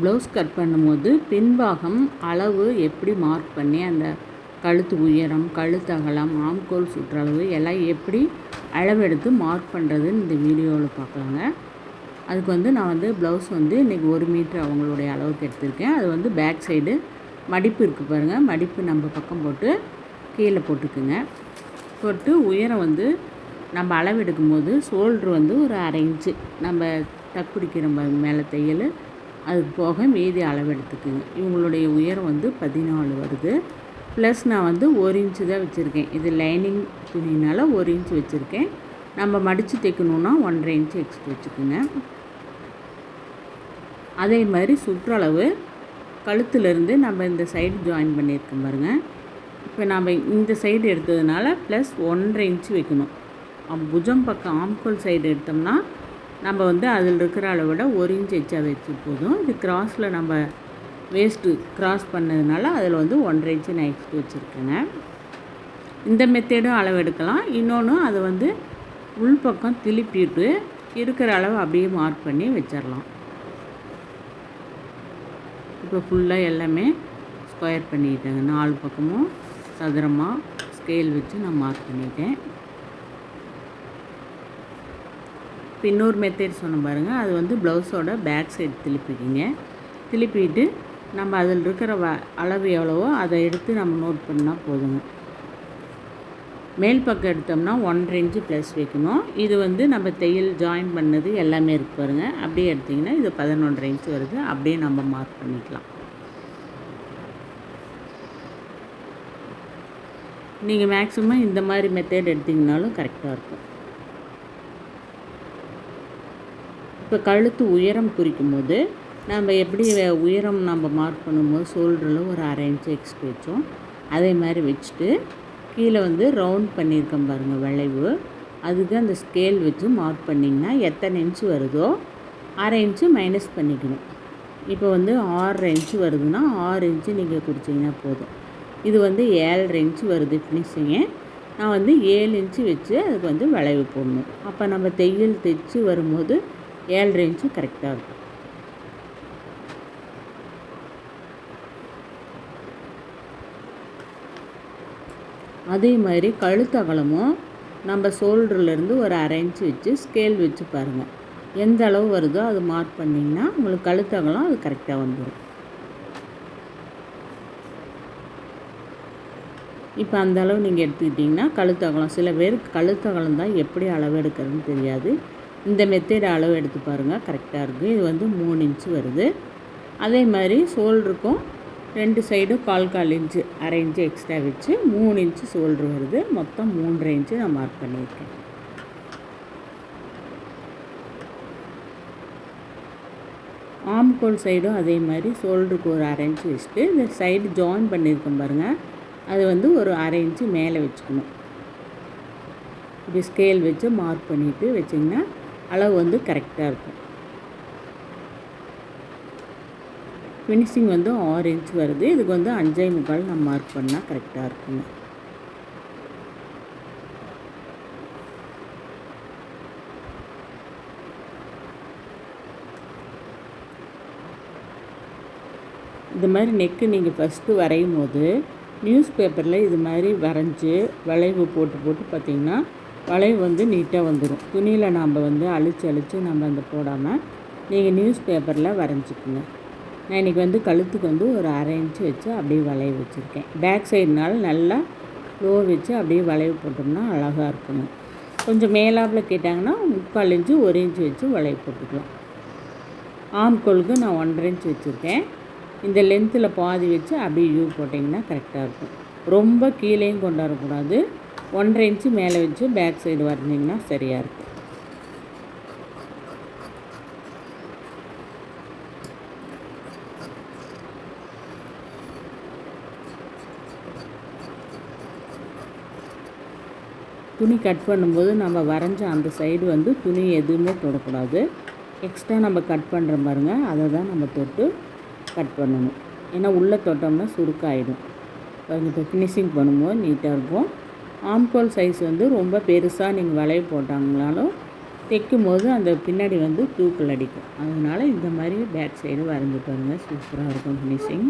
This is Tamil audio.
ப்ளவுஸ் கட் பண்ணும்போது பின்பாகம் அளவு எப்படி மார்க் பண்ணி அந்த கழுத்து உயரம், கழுத்து அகலம், ஆம்கோல் சுற்றளவு எல்லாம் எப்படி அளவெடுத்து மார்க் பண்ணுறதுன்னு இந்த வீடியோவில் பார்க்கலாங்க. அதுக்கு நான் ப்ளவுஸ் இன்றைக்கி 1 மீட்டர் அவங்களுடைய அளவுக்கு எடுத்திருக்கேன். அது பேக் சைடு மடிப்பு இருக்குது பாருங்கள். மடிப்பு நம்ம பக்கம் போட்டு கீழே போட்டுக்குங்க. போட்டு உயரம் நம்ம அளவெடுக்கும்போது ஷோல்ட்ரு ஒரு 1/2 இன்ச்சு நம்ம டக் பிடிக்கிற மேலே தையல் அதுக்கு போக மீதி அளவெடுத்துக்குங்க. இவங்களுடைய உயரம் 14 வருது. ப்ளஸ் நான் 1 இன்ச்சு தான் வச்சுருக்கேன். இது லைனிங் துணினால் 1 இன்ச்சு வச்சுருக்கேன். நம்ம மடித்து தைக்கணுன்னா 1.5 இன்ச்சு எக்ஸ்ட்ரா வச்சுக்கோங்க. அதே மாதிரி சுற்றளவு கழுத்துலேருந்து நம்ம இந்த சைடு ஜாயின் பண்ணியிருக்கோம் பாருங்கள். இப்போ நம்ம இந்த சைடு எடுத்ததுனால ப்ளஸ் 1.5 இன்ச்சு வைக்கணும். புஜம் பக்கம் ஆம்கோல் சைடு எடுத்தோம்னா நம்ம அதில் இருக்கிற அளவை விட 1 இன்ச் எச்சா வச்சு போதும். இது கிராஸில் நம்ம வேஸ்ட்டு கிராஸ் பண்ணதுனால அதில் 1.5 இன்ச்சு நான் எக்ஸ்ட்ரா வச்சுருக்கேங்க. இந்த மெத்தேடும் அளவு எடுக்கலாம். இன்னொன்று அதை உள்பக்கம் திருப்பிட்டு இருக்கிற அளவு அப்படியே மார்க் பண்ணி வச்சிடலாம். இப்போ ஃபுல்லாக எல்லாமே ஸ்கொயர் பண்ணிக்கிட்டேங்க. 4 பக்கமும் சதுரமாக ஸ்கேல் வச்சு நான் மார்க் பண்ணிட்டேன். இப்போ இன்னொரு மெத்தட் சொன்ன பாருங்கள். அது ப்ளவுஸோட பேக் சைடு திருப்பிக்கிங்க. திருப்பிட்டு நம்ம அதில் இருக்கிற அளவு எவ்வளவோ அதை எடுத்து நம்ம நோட் பண்ணால் போதுங்க. மேல் பக்கம் எடுத்தோம்னா 1.5 இன்ச்சு ப்ளஸ் வைக்கணும். இது நம்ம தையல் ஜாயின் பண்ணது எல்லாமே இருக்கு பாருங்கள். அப்படியே எடுத்திங்கன்னா இது 11.5 இன்ச்சு வருது. அப்படியே நம்ம மார்க் பண்ணிக்கலாம். நீங்கள் மேக்ஸிமம் இந்த மாதிரி மெத்தட் எடுத்திங்கனாலும் கரெக்டாக இருக்கும். இப்போ கழுத்து உயரம் குறிக்கும் போது நம்ம எப்படி உயரம் நம்ம மார்க் பண்ணும்போது ஷோல்டரில் ஒரு 1/2 இன்ச்சு எக்ஸ்ட்ரா வச்சோம். அதே மாதிரி வச்சுட்டு கீழே ரவுண்ட் பண்ணியிருக்கோம் பாருங்கள் வளைவு. அதுக்கு அந்த ஸ்கேல் வச்சு மார்க் பண்ணிங்கன்னா எத்தனை இன்ச்சு வருதோ 1/2 இன்ச்சு மைனஸ் பண்ணிக்கணும். இப்போ 6.5 இன்ச்சு வருதுன்னா 6 இன்ச்சு நீங்கள் குறிச்சிங்கன்னா போதும். இது 7.5 இன்ச்சு வருது ஃபினிஷிங்கு. நான் 7 இன்ச்சு வச்சு அதுக்கு வளைவு போடணும். அப்போ நம்ம தையல் தைச்சி வரும்போது 7.5 இன்ச்சு கரெக்டாக இருக்கும். அதே மாதிரி கழுத்து அகலமும் நம்ம ஷோல்டர்லேருந்து ஒரு 1/2 இன்ச்சு வச்சு ஸ்கேல் வச்சு பாருங்கள். எந்த அளவு வருதோ அது மார்க் பண்ணிங்கன்னா உங்களுக்கு கழுத்து அகலம் அது கரெக்டாக வந்துடும். இப்போ அந்த அளவு நீங்கள் எடுத்துக்கிட்டிங்கன்னா கழுத்து அகலம், சில பேருக்கு கழுத்து அகலம் தான் எப்படி அளவு எடுக்கிறதுன்னு தெரியாது. இந்த மெத்தேட் அளவு எடுத்து பாருங்கள், கரெக்டாக இருக்குது. இது 3 இன்ச்சு வருது. அதே மாதிரி ஷோல்டருக்கும் 2 சைடும் 1/4 இன்ச்சு 1/2 இன்ச்சு எக்ஸ்ட்ரா வச்சு 3 இன்ச்சு ஷோல்ட்ரு வருது. மொத்தம் 3.5 இன்ச்சு நான் மார்க் பண்ணியிருக்கேன். ஆம்கோல் சைடும் அதே மாதிரி ஷோல்டருக்கு ஒரு 1/2 இன்ச்சு வச்சுட்டு இந்த சைடு ஜாயின் பண்ணியிருக்கோம் பாருங்கள். அது ஒரு 1/2 இன்ச்சு மேலே வச்சுக்கணும். இப்படி ஸ்கேல் வச்சு மார்க் பண்ணிவிட்டு வச்சிங்கன்னா அளவு கரெக்டாக இருக்கும். ஃபினிஷிங் 6 இன்ச் வருது. இதுக்கு 5.25 நம்ம மார்க் பண்ணால் கரெக்டாக இருக்குங்க. இது மாதிரி நெக்கு நீங்கள் ஃபஸ்ட்டு வரையும் போது நியூஸ் பேப்பரில் இது மாதிரி வரைஞ்சி வளைவு போட்டு பார்த்திங்கன்னா வளைவு நீட்டாக வந்துடும். துணியில் நாம் அழிச்சு நம்ம போடாமல் நீங்கள் நியூஸ் பேப்பரில் வரைஞ்சிக்குங்க. நான் இன்றைக்கி கழுத்துக்கு ஒரு 1/2 இன்ச்சு வச்சு அப்படியே வளைவு வச்சுருக்கேன். பேக் சைடுனால நல்லா லோ வச்சு அப்படியே வளைவு போட்டோம்னா அழகாக இருக்குங்க. கொஞ்சம் மேலாப்பில் கேட்டாங்கன்னா 3/4 இன்ச்சு 1 இன்ச்சு வச்சு வளைவு போட்டுக்கலாம். ஆம்கோலுக்கு நான் 1.5 இன்ச்சு வச்சுருக்கேன். இந்த லென்த்தில் பாதி வச்சு அப்படியே யூ போட்டிங்கன்னா கரெக்டாக இருக்கும். ரொம்ப கீழேயும் கொண்டு வரக்கூடாது. 1.5 இன்ச்சு மேலே வச்சு பேக் சைடு வரைஞ்சிங்கன்னா சரியாக இருக்கும். துணி கட் பண்ணும்போது நம்ம வரைஞ்ச அந்த சைடு துணி எதுவுமே தொடக்கூடாது. எக்ஸ்ட்ரா நம்ம கட் பண்ணுற பாருங்க, அதை தான் நம்ம தொட்டு கட் பண்ணணும். ஏன்னா உள்ளே தொட்டோம்னா சுருக்காயிடும். இப்போ ஃபினிஷிங் பண்ணும்போது நீட்டாக இருக்கும். ஆம்கோல் சைஸ் ரொம்ப பெருசாக நீங்கள் வளைவு போட்டாங்கனாலும் தைக்கும் போது அந்த பின்னாடி வந்து தூக்கல் அடிக்கும். அதனால் இந்த மாதிரி பேக் சைடு வரைஞ்சி பாருங்கள், சூப்பராக இருக்கும் ஃபினிஷிங்.